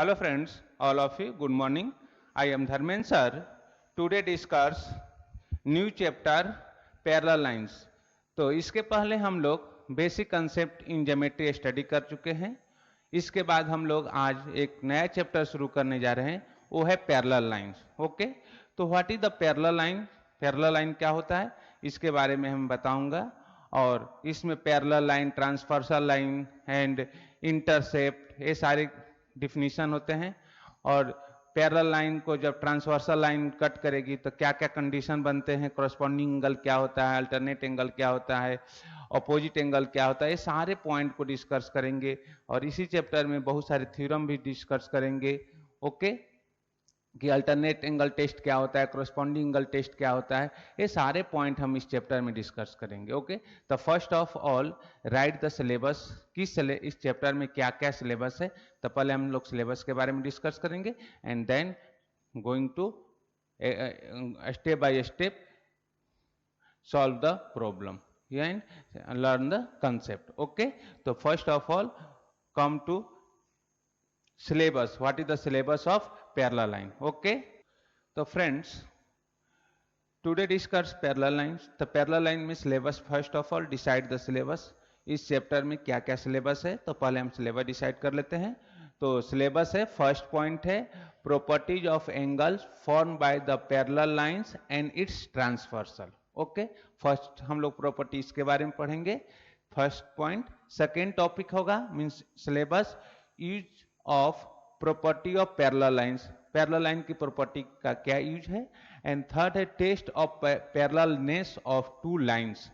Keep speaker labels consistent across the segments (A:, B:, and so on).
A: Hello friends, all of you, good morning. I am Dharmen sir. Today discuss new chapter parallel lines. तो इसके पहले हम लोग basic concept in geometry study कर चुके हैं। इसके बाद हम लोग आज एक नया चैप्टर शुरू करने जा रहे हैं, वो है पैरेलल लाइंस। ओके, तो what is the parallel line? Parallel line क्या होता है इसके बारे में हम बताऊंगा। और इसमें parallel line, transversal line and intercept, ये सारे डिफिनीशन होते हैं। और पैरेलल लाइन को जब ट्रांसवर्सल लाइन कट करेगी तो क्या क्या कंडीशन बनते हैं, कॉरस्पॉन्डिंग एंगल क्या होता है, अल्टरनेट एंगल क्या होता है, अपोजिट एंगल क्या होता है, ये सारे पॉइंट को डिस्कस करेंगे। और इसी चैप्टर में बहुत सारे थ्योरम भी डिस्कस करेंगे। ओके, कि अल्टरनेट एंगल टेस्ट क्या होता है, कॉरस्पॉन्डिंग एंगल टेस्ट क्या होता है, ये सारे पॉइंट हम इस चैप्टर में डिस्कस करेंगे। ओके, तो first of all right the syllabus. इस चैप्टर में क्या क्या सिलेबस है, तो पहले हम लोग सिलेबस के बारे में डिस्कस करेंगे and then going to step by step solve the problem and learn the concept. Okay, तो first of all come to syllabus. What is the syllabus of parallel line? Okay, so friends, today discuss parallel lines. The parallel line में syllabus, first of all decide the syllabus. इस chapter में क्या क्या syllabus है, तो पहले हम syllabus decide कर लेते हैं। तो सिलेबस है, फर्स्ट पॉइंट है properties of angles form by the parallel lines and its transversal. Okay, first हम लोग प्रॉपर्टीज के बारे में पढ़ेंगे, फर्स्ट पॉइंट। सेकेंड टॉपिक होगा means syllabus use of property of parallel lines, parallel line की प्रॉपर्टी का क्या यूज है। एंड थर्ड है test of parallelness of two lines.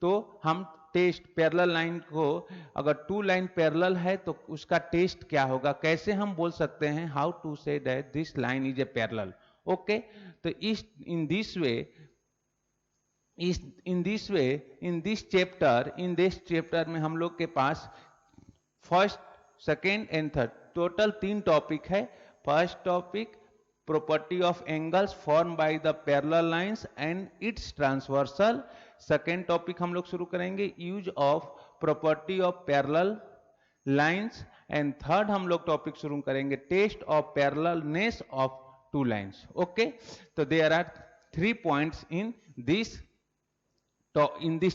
A: तो हम टेस्ट पैरेलल लाइन को, अगर टू लाइन पैरेलल है तो उसका टेस्ट क्या होगा, कैसे हम बोल सकते हैं, how to say that this line is a parallel. Okay, तो इन दिस चैप्टर में हम लोग के पास first, second and third total 3 topic है। First topic property of angles form by the parallel lines and its transversal. Second topic हम लोग शुरू करेंगे use of property of parallel lines and third हम लोग टॉपिक शुरू करेंगे test of parallelness of two lines. Okay, तो there are 3 points in this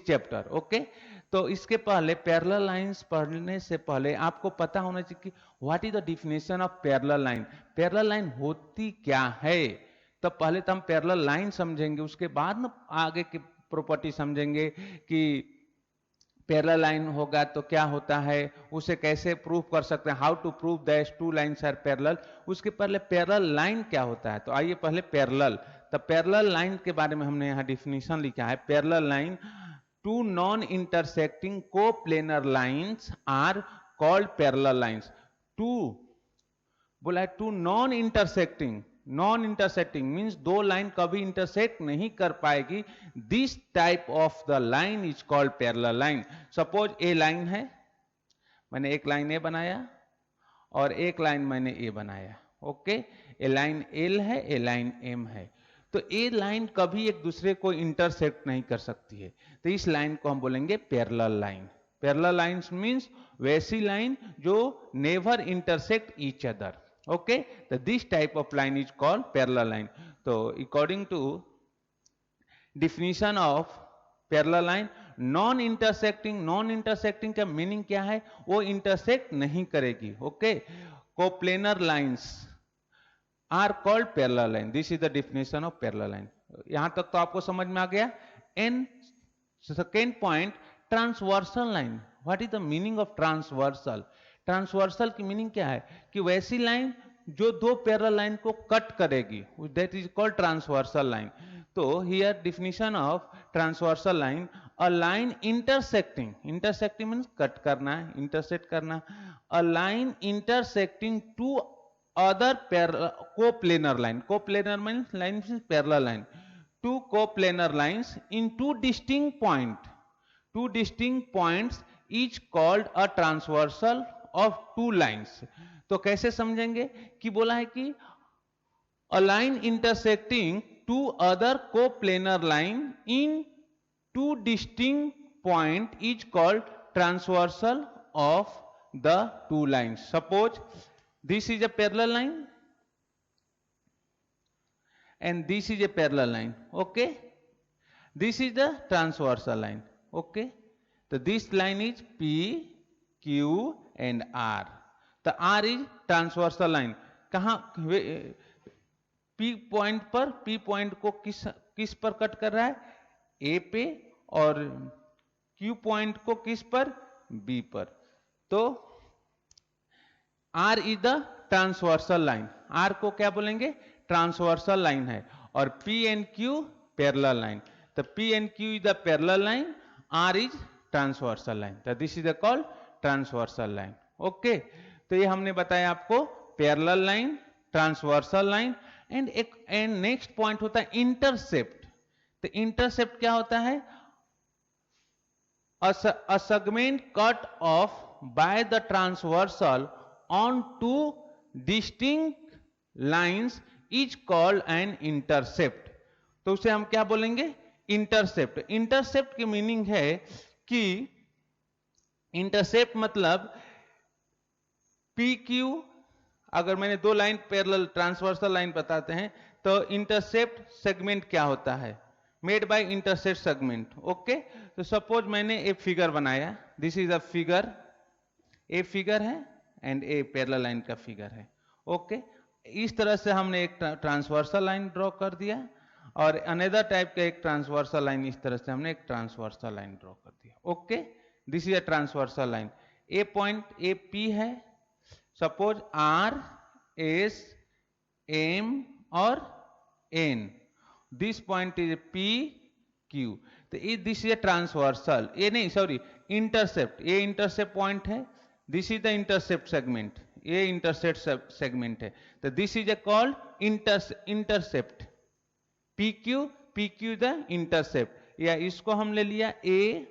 A: chapter. Okay, तो इसके पहले पैरेलल लाइंस पढ़ने से पहले आपको पता होना चाहिए कि what is the definition of parallel line, parallel line होती क्या है। तो पहले तो हम पैरेलल लाइन समझेंगे, उसके बाद ना आगे की प्रॉपर्टी समझेंगे कि पैरेलल लाइन होगा तो क्या होता है, उसे कैसे प्रूव कर सकते हैं, how to prove that two lines are parallel. उसके पहले पैरेलल लाइन क्या होता है, तो आइए पहले पैरेलल। तो पैरेलल लाइन के बारे में हमने यहाँ डिफिनेशन लिखा है, parallel line two non-intersecting coplanar lines are called parallel lines. Two बोला है, टू नॉन इंटरसेक्टिंग मीन्स दो लाइन कभी इंटरसेक्ट नहीं कर पाएगी, this type of the line is called parallel line. Suppose A line है, मैंने एक लाइन ए बनाया और एक लाइन मैंने ए बनाया। ओके, ए लाइन एल है, ए लाइन एम है, तो ये लाइन कभी एक दूसरे को इंटरसेक्ट नहीं कर सकती है, तो इस लाइन को हम बोलेंगे parallel line. Parallel lines means वैसी लाइन जो never intersect each other. Okay, तो this type of line is called parallel line. तो according to definition of parallel line, non intersecting का मीनिंग क्या है, वो इंटरसेक्ट नहीं करेगी। Okay, coplanar lines are called parallel line, this is the definition of parallel line. यहां तक तो आपको समझ में आ गया। And second point transversal line, what is the meaning of transversal. Transversal की मीनिंग क्या है कि वैसी लाइन जो दो पैरेलल लाइन को कट करेगी, that is called transversal line. तो here definition of transversal line, a line intersecting means cut करना, इंटरसेक्ट करना, a line intersecting two other coplanar line, coplanar means line is parallel line, two coplanar lines in two distinct points each called a transversal of two lines। तो कैसे समझेंगे कि बोला है कि a line intersecting two other coplanar line in two distinct point is called transversal of the two lines। Suppose this is a parallel line and this is a parallel line. Okay, this is the transversal line. Okay, so this line is P, Q and R. The R is transversal line. कहाँ P point पर, P point को किस पर cut कर रहा है? A पे, और Q पॉइंट को किस पर? B पर. तो R is the transversal line. R को क्या बोलेंगे? ट्रांसवर्सल लाइन है. और P and Q parallel line. तो P and Q is the parallel line, R is transversal line. तो this is the called transversal line. Okay, तो ये हमने बताया आपको parallel line, transversal line and next point होता है इंटरसेप्ट. तो इंटरसेप्ट क्या होता है? A segment cut off by the transversal on two distinct lines is called an intercept. तो उसे हम क्या बोलेंगे? इंटरसेप्ट. इंटरसेप्ट की मीनिंग है कि इंटरसेप्ट मतलब पी क्यू, अगर मैंने दो लाइन पैरेलल ट्रांसवर्सल लाइन बताते हैं तो इंटरसेप्ट सेगमेंट क्या होता है? Made by intercept segment. Okay, तो सपोज मैंने एक फिगर बनाया. This is a figure. A figure है एंड ए पैरेलल लाइन का फिगर है. ओके, इस तरह से हमने एक ट्रांसवर्सल लाइन ड्रॉ कर दिया और अनदर टाइप का एक ट्रांसवर्सल लाइन, इस तरह से हमने एक ट्रांसवर्सल लाइन ड्रॉ कर दिया. Okay, this is a transversal line. A point A P है. सपोज आर एस एम और N. This point is P Q. तो दिस इज ए ट्रांसवर्सल. ये नहीं, सॉरी, इंटरसेप्ट. ये इंटरसेप्ट पॉइंट है. This is the intercept segment. ये intercept segment है. तो this is a called intercept. P Q the intercept. या इसको हम ले लिया ए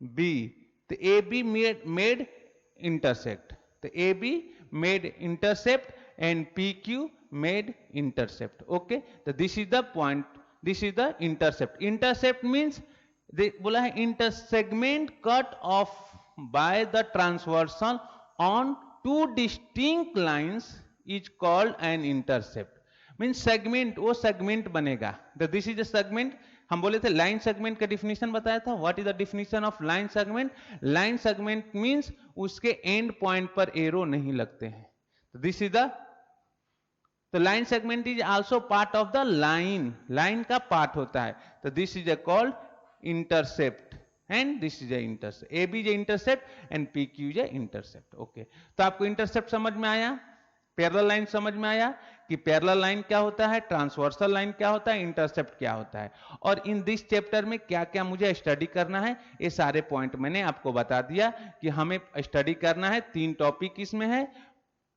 A: बी. तो ए बी मेड इंटरसेप्ट. तो A B made intercept and PQ made intercept. Okay, so this is the point, this is the intercept. Intercept means they बोला है intersegment cut off by the transversal on two distinct lines is called an intercept. Means segment, वो segment बनेगा. तो this is a segment. हम बोले थे line segment का definition बताया था. What is the definition of line segment? Line segment means उसके एंड पॉइंट पर एरो नहीं लगते हैं. तो दिस इज द, तो line segment is also part of the line. Line का पार्ट होता है. तो this is a called intercept and this is a intercept. A B is intercept and P Q is a intercept. Okay, तो आपको intercept समझ में आया, parallel line समझ में आया कि पैरेलल लाइन क्या होता है, ट्रांसवर्सल लाइन क्या होता है, इंटरसेप्ट क्या होता है. और इन दिस चैप्टर में क्या क्या मुझे स्टडी करना है, ये सारे पॉइंट मैंने आपको बता दिया कि हमें स्टडी करना है. 3 टॉपिक इसमें है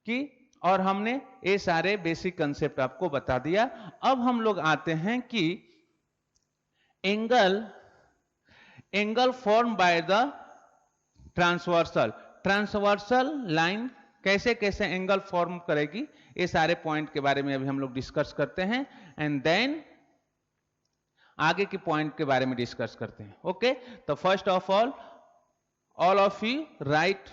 A: कि, और हमने ये सारे बेसिक कंसेप्ट आपको बता दिया. अब हम लोग आते हैं कि angle form by the transversal line कैसे कैसे एंगल फॉर्म करेगी, ये सारे पॉइंट के बारे में अभी हम लोग डिस्कस करते हैं. एंड देन आगे के पॉइंट के बारे में डिस्कस करते हैं. ओके, तो first of all of you right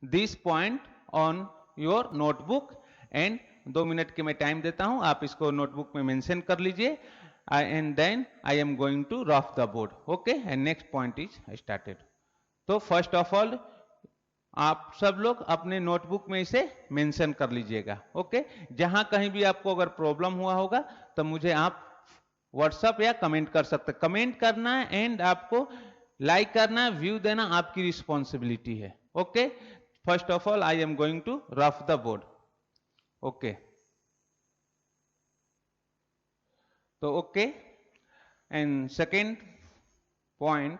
A: this point on your notebook and 2 minute के मैं टाइम देता हूं, आप इसको नोटबुक में मेंशन कर लीजिए. And then I am going to rough the board. Okay, and next point is started. तो फर्स्ट ऑफ ऑल आप सब लोग अपने नोटबुक में इसे मेंशन कर लीजिएगा. ओके, जहां कहीं भी आपको अगर प्रॉब्लम हुआ होगा तो मुझे आप व्हाट्सएप या कमेंट कर सकते. कमेंट करना है एंड आपको लाइक करना है, व्यू देना आपकी रिस्पॉन्सिबिलिटी है. Okay, first of all I am going to rough the board. Okay, तो ओके, एंड सेकेंड पॉइंट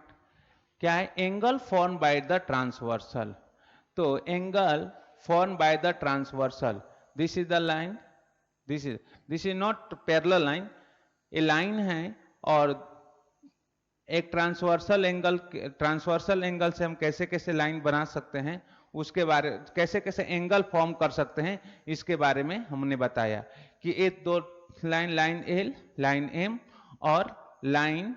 A: क्या है? Angle form by the transversal. तो angle form by the transversal, this is the line, this is not parallel line. ये line है और एक transversal angle से हम कैसे कैसे लाइन बना सकते हैं, उसके बारे, कैसे कैसे एंगल फॉर्म कर सकते हैं, इसके बारे में हमने बताया कि एक दो लाइन एल, लाइन एम और लाइन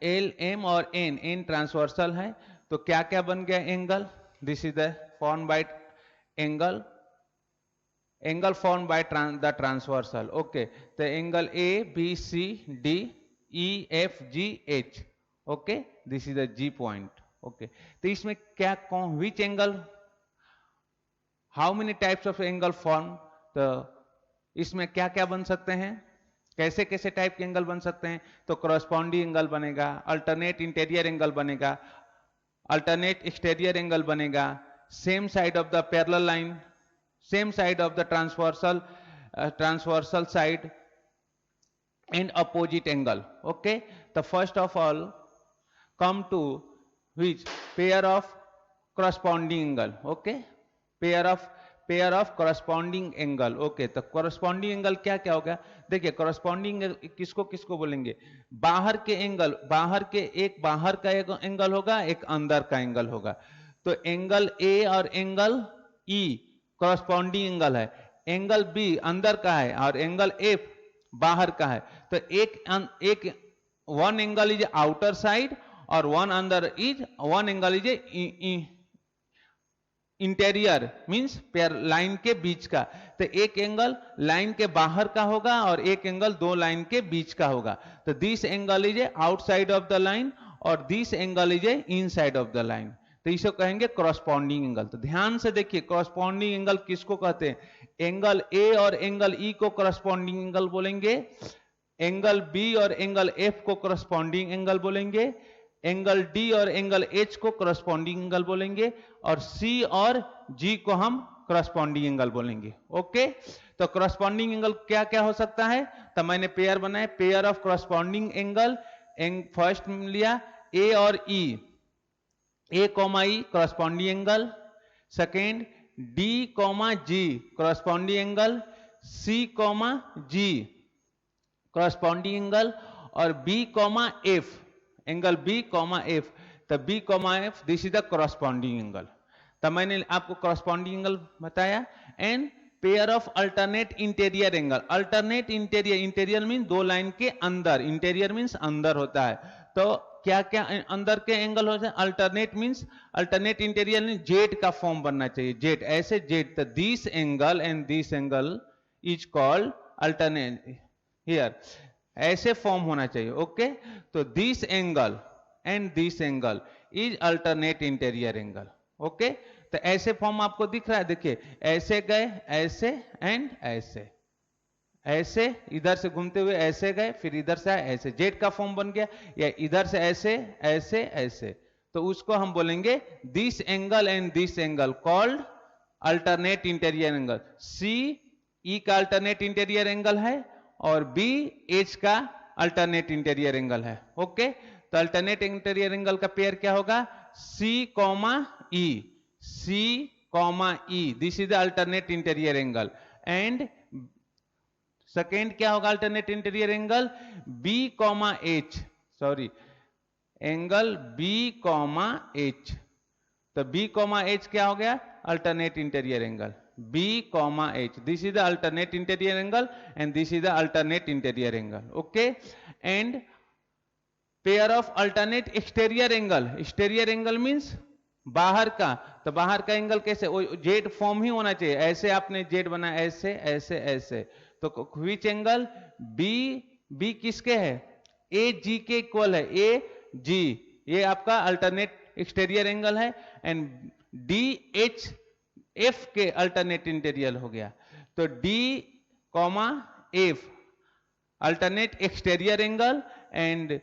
A: एल एम और एन ट्रांसवर्सल है. तो क्या क्या बन गया angle? this is the formed by angle formed by the transversal. Okay, the angle A, B, C, D, E, F, G, H. Okay, this is the G point. Okay, तो इसमें क्या कौन which angle, how many types of angle form, तो इसमें क्या क्या बन सकते हैं, कैसे कैसे टाइप के एंगल बन सकते हैं, तो क्रॉसपॉन्डिंग एंगल बनेगा, अल्टरनेट इंटीरियर एंगल बनेगा, अल्टरनेट एक्सटीरियर एंगल बनेगा, same side of the parallel line, same side of the transversal side and opposite angle. Okay, the first of all come to which pair of corresponding angle. Okay, pair of corresponding angle. Okay, तो corresponding angle क्या क्या होगा, देखिए corresponding किसको किसको बोलेंगे, बाहर के एंगल, बाहर के एक बाहर का एक एंगल होगा, एक अंदर का एंगल होगा, तो एंगल ए और एंगल ई कॉरस्पॉन्डिंग एंगल है, एंगल बी अंदर का है और एंगल एफ बाहर का है, तो एक one angle is outer side और one angle is interior, means line के बीच का, तो एक एंगल लाइन के बाहर का होगा और एक एंगल दो लाइन के बीच का होगा, तो this angle is outside of the line और this angle is inside of the line, तो इसे कहेंगे क्रॉसपॉन्डिंग एंगल। तो ध्यान से देखिए क्रॉसपॉन्डिंग एंगल किसको कहते हैं, एंगल ए और एंगल ई को क्रॉसपॉन्डिंग एंगल बोलेंगे, एंगल बी और एंगल एफ को क्रॉसपॉन्डिंग एंगल बोलेंगे, एंगल डी और एंगल एच को क्रॉसपॉन्डिंग एंगल बोलेंगे, और सी और जी को हम क्रॉसपॉन्डिंग एंगल बोलेंगे। ओके, तो क्रॉसपॉन्डिंग एंगल क्या क्या हो सकता है, तो मैंने पेयर बनाए, pair of corresponding angle, first लिया ए और E, A comma E corresponding angle, second D comma G corresponding angle, C comma G corresponding angle, और B comma F, angle B comma F, तो B comma F this is the corresponding angle. तो मैंने आपको corresponding angle बताया, and pair of alternate interior angle, alternate interior, interior mean दो line के अंदर, interior means अंदर होता है, तो क्या क्या अंदर के एंगल हो जाए, अल्टरनेट मींस अल्टरनेट इंटीरियर में जेड का फॉर्म बनना चाहिए, जेड, ऐसे जेड, तो this angle and this angle is called alternate here, ऐसे फॉर्म होना चाहिए। ओके, तो this angle and this angle is alternate interior angle. Okay, तो ऐसे फॉर्म आपको दिख रहा है, देखिए ऐसे गए, ऐसे एंड ऐसे, ऐसे इधर से घूमते हुए ऐसे गए, फिर इधर से आए, ऐसे जेड का फॉर्म बन गया, या इधर से ऐसे ऐसे ऐसे, तो उसको हम बोलेंगे this angle and this angle called alternate interior angle. C E का अल्टरनेट इंटीरियर एंगल है और बी एच का अल्टरनेट इंटीरियर एंगल है। ओके, तो अल्टरनेट इंटीरियर एंगल का पेयर क्या होगा, C comma E, C comma E, this is the alternate interior angle, and second क्या होगा alternate interior angle, B comma H, sorry angle B comma H, तो B comma H क्या हो गया, alternate interior angle, B comma H, this is the alternate interior angle and this is the alternate interior angle. Okay, and pair of alternate exterior angle, exterior angle means बाहर का, तो बाहर का angle कैसे, Z form ही होना चाहिए, ऐसे आपने जेड बनाया, ऐसे ऐसे ऐसे, तो विच एंगल, बी, बी किसके है, ए जी के इक्वल है, ए जी, ये आपका अल्टरनेट एक्सटीरियर एंगल है, एंड डी एच एफ के अल्टरनेट इंटीरियर हो गया, तो D comma F alternate exterior angle and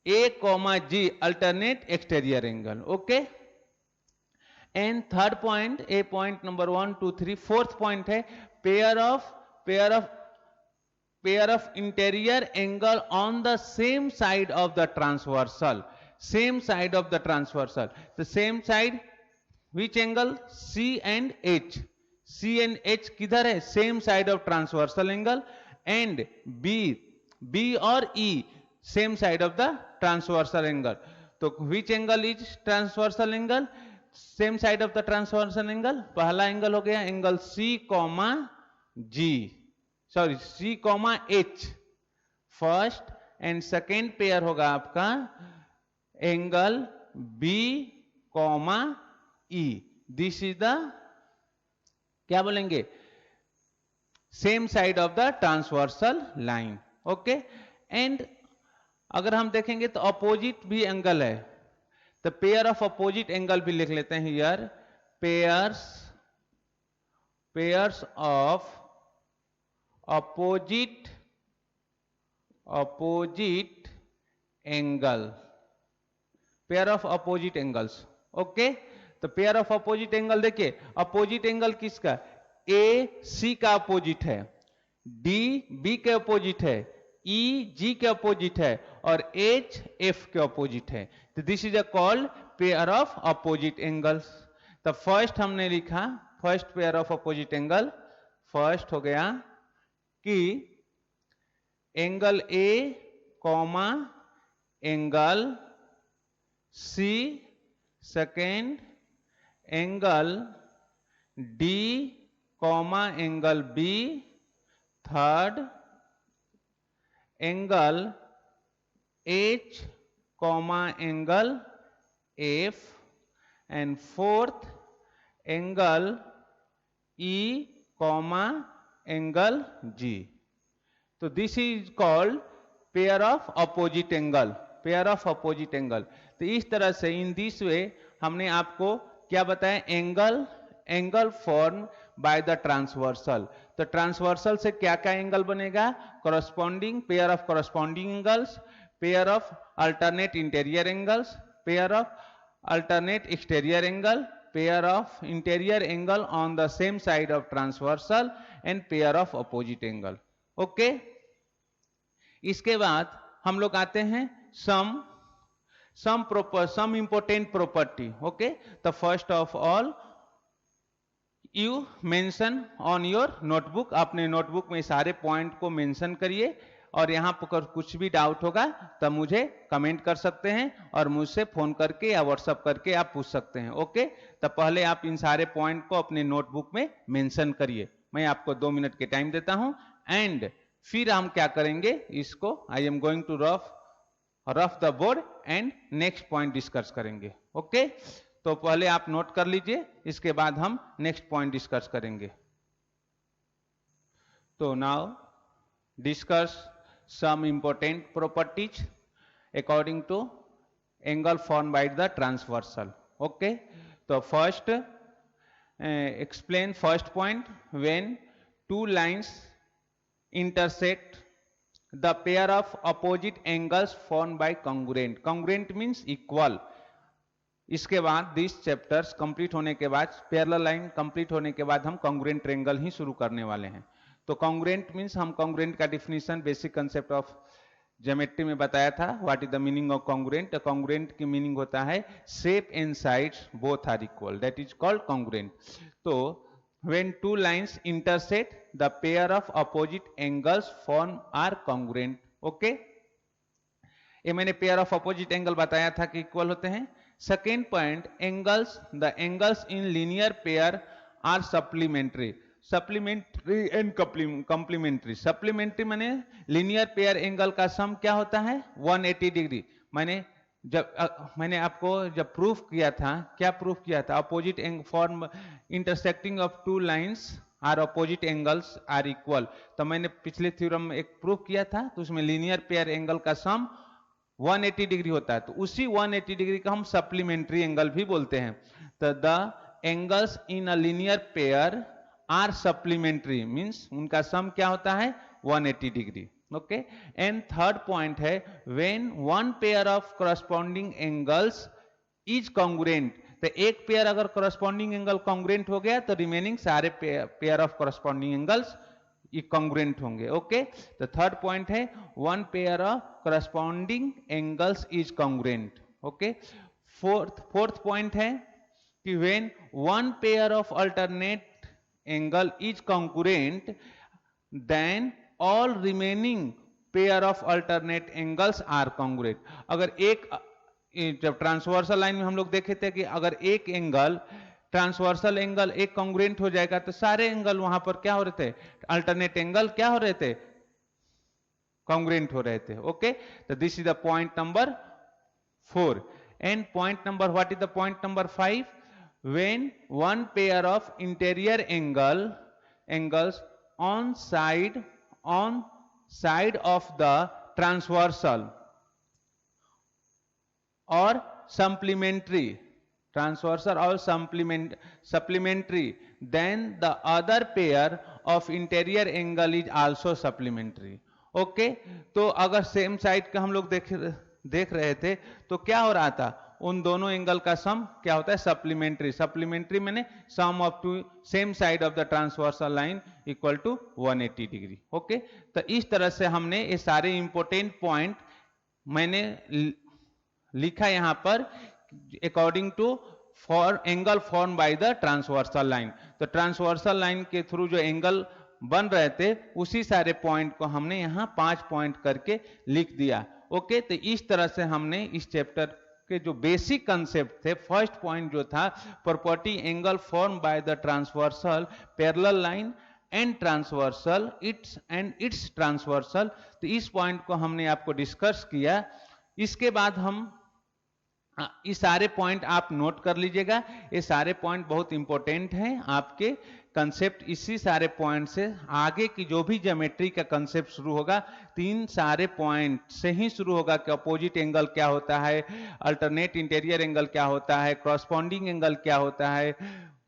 A: A comma G alternate exterior angle. Okay, and third point, a point number 1 2 3, fourth point है pair of interior angle on the same side of the transversal, same side of the transversal, the same side which angle, C and H, C and H किधर है, same side of transversal angle, and B, B और E same side of the transversal angle, तो which angle is transversal angle, same side of the transversal angle, पहला angle हो गया angle C comma G, sorry C comma H first, and second pair होगा आपका angle B comma E, this is the क्या बोलेंगे, same side of the transversal line. Okay, and अगर हम देखेंगे तो अपोजिट भी एंगल है, तो पेयर ऑफ अपोजिट एंगल भी लिख लेते हैं here, pairs of opposite angle, pair of opposite angles. Okay, तो पेयर ऑफ अपोजिट एंगल देखिए, अपोजिट एंगल किसका, ए सी का अपोजिट है, डी बी के अपोजिट है, ई जी के अपोजिट है, और एच एफ के अपोजिट है। तो this is a called pair of opposite angles. तो फर्स्ट हमने लिखा, first pair of opposite angle, first हो गया कि angle A comma angle C, second angle D comma angle B, third angle H comma angle F, and fourth angle E comma angle G. तो this is called pair of opposite angle, pair of opposite angle. तो इस तरह से in this way हमने आपको क्या बताया, angle form by the transversal. तो ट्रांसवर्सल से क्या क्या एंगल बनेगा, corresponding pair of corresponding angles, pair of alternate interior angles, pair of alternate exterior angle, pair of interior angle on the same side of transversal, and pair of opposite angle. Okay, इसके बाद हम लोग आते हैं some important property। Okay, तो first of all you mention on your notebook, अपने notebook में सारे पॉइंट को मेंशन करिए, और यहां पर कुछ भी डाउट होगा तब मुझे कमेंट कर सकते हैं, और मुझसे फोन करके या व्हाट्सएप करके आप पूछ सकते हैं। ओके, तो पहले आप इन सारे पॉइंट को अपने नोटबुक में मेंशन करिए। मैं आपको 2 मिनट के टाइम देता हूं, एंड फिर हम क्या करेंगे, इसको I am going to rough the board and next point discuss करेंगे। ओके, तो पहले आप नोट कर लीजिए, इसके बाद हम नेक्स्ट पॉइंट डिस्कस करेंगे। तो now discuss some important properties according to angle form by the transversal. Okay, तो first explain first point, when two lines intersect, the pair of opposite angles formed by congruent, congruent means equal। इसके बाद this chapters complete होने के बाद, parallel line complete होने के बाद हम कॉन्ग्रुएंट ट्रायंगल ही शुरू करने वाले हैं। तो कॉन्ग्रुएंट मींस, हम कॉन्ग्रुएंट का definition basic concept of geometry में बताया था, what is the meaning of congruent. Congruent की मीनिंग होता है shape and sides both are equal, that is called congruent. तो when two lines intersect, the pair of opposite angles form are congruent। okay, ये मैंने pair of opposite angle बताया था कि equal होते हैं। Second point, angles, the angles in linear pair are supplementary, supplementary and complementary. Supplementary माने linear pair angle का sum क्या होता है, 180 डिग्री। मैंने आपको जब प्रूफ किया था, क्या प्रूफ किया था, opposite form intersecting of two lines are opposite angles are equal. तो मैंने पिछले थ्योरम में एक प्रूफ किया था, तो उसमें लीनियर पेयर एंगल का सम 180 डिग्री होता है, तो उसी 180 डिग्री का हम सप्लीमेंट्री एंगल भी बोलते हैं। तो the angles in a linear pair are supplementary means उनका सम क्या होता है, 180 degree. Okay, and third point है, when one pair of corresponding angles is congruent, तो एक पेयर अगर करस्पॉन्डिंग एंगल कॉन्ग्रुएंट हो गया तो रिमेनिंग सारे पेयर ऑफ करस्पॉन्डिंग एंगल्स ये कॉन्ग्रुएंट होंगे। ओके, तो थर्ड पॉइंट है, one pair of corresponding angles is congruent. Okay, fourth point है कि when one pair of alternate angle is congruent, then all remaining pair of alternate angles are congruent। अगर एक, जब transversal line में हम लोग देखे थे कि अगर एक एंगल ट्रांसवर्सल एंगल एक कॉन्ग्रुएंट हो जाएगा तो सारे एंगल वहां पर क्या हो रहे थे, अल्टरनेट एंगल क्या हो रहे थे, कॉन्ग्रुएंट हो रहे थे। ओके, तो this is the point number 4 and point number, what is the point number 5, when one pair of interior angles on side of the transversal or supplementary then the other pair of interior angle is also supplementary. Okay तो अगर same side का हम लोग देख रहे थे तो क्या हो रहा था, उन दोनों एंगल का सम क्या होता है, सप्लीमेंट्री मैंने sum of two same side of the transversal line equal to 180 degree. Okay तो इस तरह से हमने ये सारे इंपॉर्टेंट पॉइंट मैंने लिखा यहां पर according to four angle form by the transversal line. तो ट्रांसवर्सल लाइन के थ्रू जो एंगल बन रहे थे उसी सारे पॉइंट को हमने यहां 5 पॉइंट करके लिख दिया. ओके तो इस तरह से हमने इस चैप्टर के जो बेसिक कंसेप्ट थे, फर्स्ट पॉइंट जो था property angle form by the transversal parallel line and transversal it's transversal, तो इस पॉइंट को हमने आपको डिस्कस किया. इसके बाद हम ये सारे पॉइंट आप नोट कर लीजिएगा, ये सारे पॉइंट बहुत इंपॉर्टेंट हैं आपके कंसेप्ट. इसी सारे पॉइंट से आगे की जो भी ज्योमेट्री का कंसेप्ट शुरू होगा, तीन सारे पॉइंट से ही शुरू होगा कि अपोजिट एंगल क्या होता है, अल्टरनेट इंटीरियर एंगल क्या होता है, करस्पॉन्डिंग एंगल क्या होता है,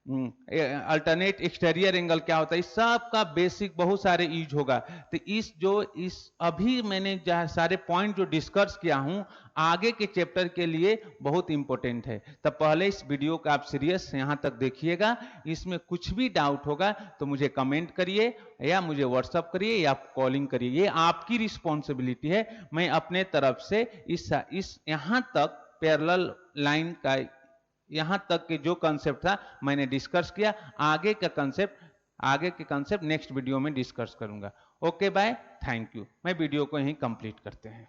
A: अल्टरनेट एक्सटीरियर एंगल क्या होता है, इस सब का बेसिक बहुत सारे यूज होगा. तो इस अभी मैंने सारे पॉइंट जो डिस्कस किया हूं आगे के चैप्टर के लिए बहुत इंपॉर्टेंट है. तब पहले इस वीडियो का आप सीरियस यहां तक देखिएगा. इसमें कुछ भी डाउट होगा तो मुझे कमेंट करिए या मुझे व्हाट्सअप करिए या कॉलिंग करिए, ये आपकी रिस्पॉन्सिबिलिटी है. मैं अपने तरफ से इस यहां तक पैरेलल लाइन का यहां तक के जो कंसेप्ट था मैंने डिस्कस किया. आगे के कंसेप्ट नेक्स्ट वीडियो में डिस्कस करूंगा. Okay bye, thank you. मैं वीडियो को यहीं कंप्लीट करते हैं.